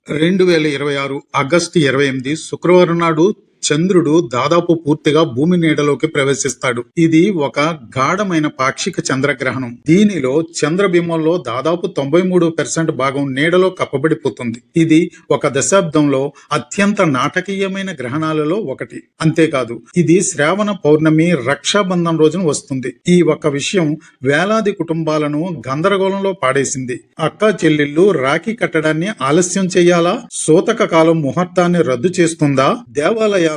2026 August 28 శుక్రవారం నాడు చంద్రుడు దాదాపు పూర్తిగా భూమి నీడలోకి ప్రవేశిస్తాడు. ఇది ఒక గాఢమైన పాక్షిక చంద్రగ్రహణం. దీనిలో చంద్రబింబంలో దాదాపు 93% భాగం నీడలో కప్పబడిపోతుంది. ఇది ఒక దశాబ్దంలో అత్యంత నాటకీయమైన గ్రహణాలలో ఒకటి. అంతేకాదు, ఇది శ్రావణ పౌర్ణమి రక్షాబంధన్ రోజున వస్తుంది. ఈ ఒక్క విషయం వేలాది కుటుంబాలను గందరగోళంలో పాడేసింది. అక్కా చెల్లెళ్ళు రాఖీ కట్టడాన్ని ఆలస్యం చేయాలా? సూతక కాలం ముహూర్తాన్ని రద్దు చేస్తుందా? దేవాలయాలను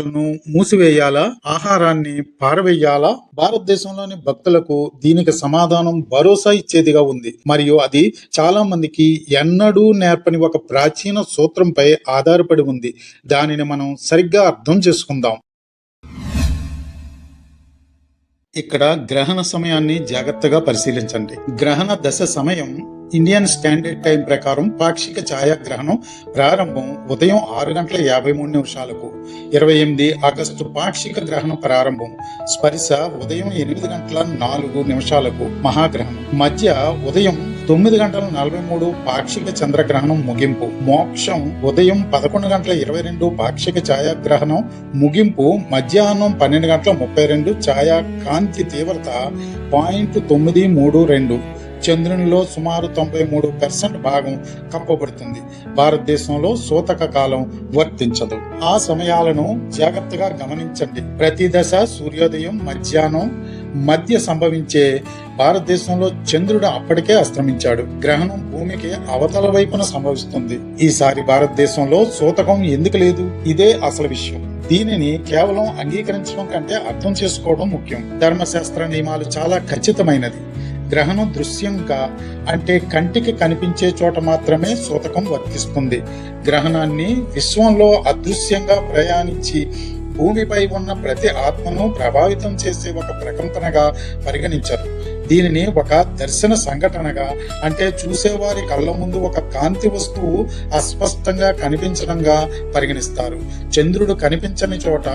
మూసివేయాలా? ఆహారాన్ని పారవేయాలా? భారతదేశంలోని భక్తులకు దీనికి సమాధానం భరోసా ఇచ్చేదిగా ఉంది. మరియు అది చాలా మందికి ఎన్నడూ నేర్పని ఒక ప్రాచీన సూత్రంపై ఆధారపడి ఉంది. దానిని మనం సరిగ్గా అర్థం చేసుకుందాం. ఇక్కడ గ్రహణ సమయాన్ని జాగ్రత్తగా పరిశీలించండి. గ్రహణ దశ సమయం ఇండియన్ స్టాండర్డ్ టైం ప్రకారం పాక్షిక ఛాయాగ్రహణం ప్రారంభం ఉదయం 6:53 28 ఆగస్టు పాక్షిక గ్రహణం ప్రారంభం. స్పర్శ ఉదయం 8:04 మహాగ్రహణం. మధ్య ఉదయం 9:43 పాక్షిక చంద్రగ్రహణం ముగింపు. మోక్షం ఉదయం 11:22 పాక్షిక ఛాయాగ్రహణం ముగింపు. మధ్యాహ్నం 12:32 ఛాయా కాంతి తీవ్రత 0.932. చంద్రునిలో సుమారు 93% భాగం కప్పబడుతుంది. భారతదేశంలో సూతక కాలం వర్తించదు. ఆ సమయాలను జాగ్రత్తగా గమనించండి. ప్రతి దశ సూర్యోదయం మధ్యాహ్నం మధ్య సంభవించే. భారతదేశంలో చంద్రుడు అప్పటికే అస్తమించాడు. గ్రహణం భూమికి అవతల వైపున సంభవిస్తుంది. ఈసారి భారతదేశంలో సూతకం ఎందుకు లేదు? ఇదే అసలు విషయం. దీనిని కేవలం అంగీకరించడం కంటే అర్థం చేసుకోవడం ముఖ్యం. ధర్మశాస్త్ర నియమాలు చాలా ఖచ్చితమైనది. గ్రహణం దృశ్యంగా అంటే కంటికి కనిపించే చోట మాత్రమే సూతకం వర్తిస్తుంది. గ్రహణాన్ని విశ్వంలో అదృశ్యంగా ప్రయాణించి భూమిపై ఉన్న ప్రతి ఆత్మను ప్రభావితం చేసే ఒక ప్రకంపనగా పరిగణించరు. దీనిని ఒక దర్శన సంఘటనగా అంటే చూసేవారి కళ్ళ ముందు ఒక కాంతి వస్తువు అస్పష్టంగా కనిపించడంగా పరిగణిస్తారు. చంద్రుడు కనిపించని చోట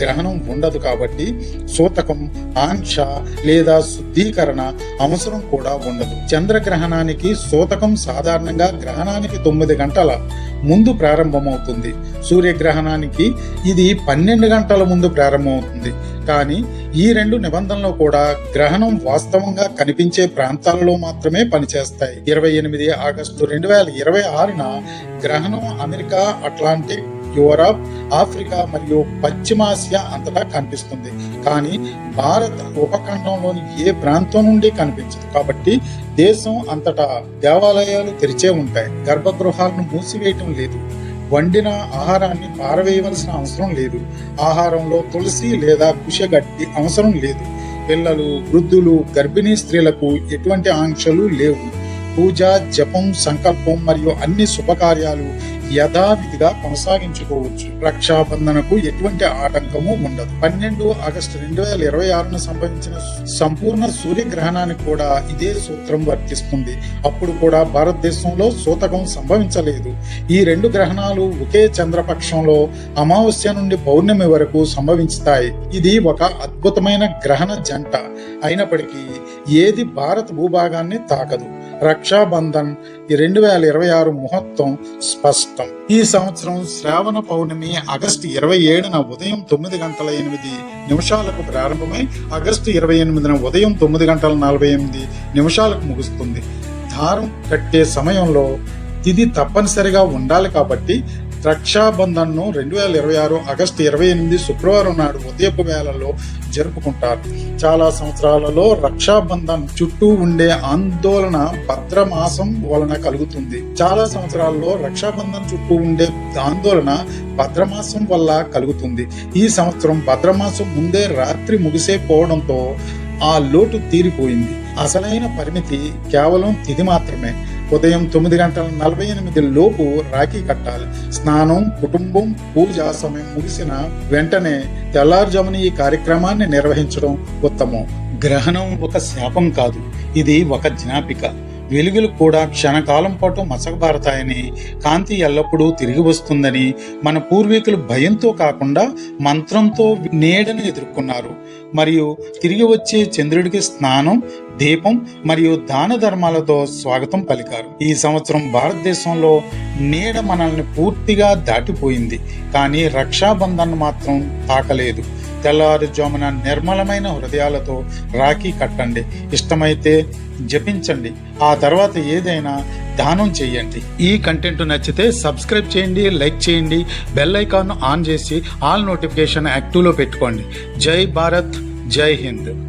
గ్రహణం ఉండదు కాబట్టి సూతకం, ఆంక్ష లేదా శుద్ధీకరణ అవసరం కూడా ఉండదు. చంద్రగ్రహణానికి సూతకం సాధారణంగా గ్రహణానికి 9 గంటల ముందు ప్రారంభమవుతుంది. సూర్యగ్రహణానికి ఇది 12 గంటల ముందు ప్రారంభమవుతుంది. కానీ ఈ రెండు నిబంధనలు కూడా గ్రహణం వాస్తవంగా కనిపించే ప్రాంతాలలో మాత్రమే పనిచేస్తాయి. 28 ఆగస్టు 2026 గ్రహణం అమెరికా, అట్లాంటిక్, యూరప్, ఆఫ్రికా మరియు పశ్చిమాసియా అంతటా కనిపిస్తుంది. కానీ భారత ఉపఖండంలోని ఏ ప్రాంతం నుండి కనిపించదు. కాబట్టి దేశం అంతటా దేవాలయాలు తెరిచే ఉంటాయి. గర్భగృహాలను మూసివేయటం లేదు. వండిన ఆహారాన్ని పారవేయవలసిన అవసరం లేదు. ఆహారంలో తులసి లేదా కుశగడ్డి అవసరం లేదు. పిల్లలు, వృద్ధులు, గర్భిణీ స్త్రీలకు ఎటువంటి ఆంక్షలు లేవు. పూజ, జపం, సంకల్పం మరియు అన్ని శుభకార్యాలు యథావిధిగా కొనసాగించుకోవచ్చు. రక్షాబంధనకు ఎటువంటి ఆటంకము ఉండదు. 12 ఆగస్టు 2026 సంభవించిన సంపూర్ణ సూర్యగ్రహణానికి కూడా ఇదే సూత్రం వర్తిస్తుంది. అప్పుడు కూడా భారతదేశంలో సూతకం సంభవించలేదు. ఈ రెండు గ్రహణాలు ఒకే చంద్రపక్షంలో అమావాస్య నుండి పౌర్ణమి వరకు సంభవిస్తాయి. ఇది ఒక అద్భుతమైన గ్రహణ జంట అయినప్పటికీ ఏది భారత భూభాగాన్ని తాకదు. రక్షాబంధన్ 2026 ముహూర్తం స్పష్టం. ఈ సంవత్సరం శ్రావణ పౌర్ణమి ఆగస్టు 27 ఉదయం 9:08 ప్రారంభమై ఆగస్టు 28 ఉదయం 9:48 ముగుస్తుంది. దారం కట్టే సమయంలో తిథి తప్పనిసరిగా ఉండాలి. కాబట్టి రక్షాబంధన్ ను 2026 ఆగస్టు 28 శుక్రవారం నాడు ఉదయపు వేళల్లో జరుపుకుంటారు. చాలా సంవత్సరాలలో రక్షాబంధన్ చుట్టూ ఉండే ఆందోళన భద్రమాసం వలన కలుగుతుంది. చాలా సంవత్సరాల్లో రక్షాబంధన్ చుట్టూ ఉండే ఆందోళన భద్రమాసం వల్ల కలుగుతుంది. ఈ సంవత్సరం భద్రమాసం ముందే రాత్రి ముగిసే పోవడంతో ఆ లోటు తీరిపోయింది. అసలైన పరిమితి కేవలం తిథి మాత్రమే. ఉదయం 9:48 రాఖీ కట్టాలి. స్నానం, కుటుంబం, పూజ సమయం ముగిసిన వెంటనే తెల్లారుజామున ఈ కార్యక్రమాన్ని నిర్వహించడం ఉత్తమం. గ్రహణం ఒక శాపం కాదు, ఇది ఒక జ్ఞాపిక. వెలుగులు కూడా క్షణకాలం పాటు మసకబారతాయని, కాంతి ఎల్లప్పుడూ తిరిగి వస్తుందని మన పూర్వీకులు భయంతో కాకుండా మంత్రంతో నీడను ఎదుర్కొన్నారు. మరియు తిరిగి వచ్చే చంద్రుడికి స్నానం, దీపం మరియు దాన ధర్మాలతో స్వాగతం పలికారు. ఈ సంవత్సరం భారతదేశంలో నీడ మనల్ని పూర్తిగా దాటిపోయింది, కానీ రక్షాబంధన్ మాత్రం తాకలేదు. తెల్లవారుజామున నిర్మలమైన హృదయాలతో రాఖీ కట్టండి, ఇష్టమైతే జపించండి, ఆ తర్వాత ఏదైనా దానం చేయండి. ఈ కంటెంట్ నచ్చితే సబ్స్క్రైబ్ చేయండి, లైక్ చేయండి, బెల్ ఐకాన్ ఆన్ చేసి ఆల్ నోటిఫికేషన్ యాక్టివ్లో పెట్టుకోండి. జై భారత్, జై హింద్.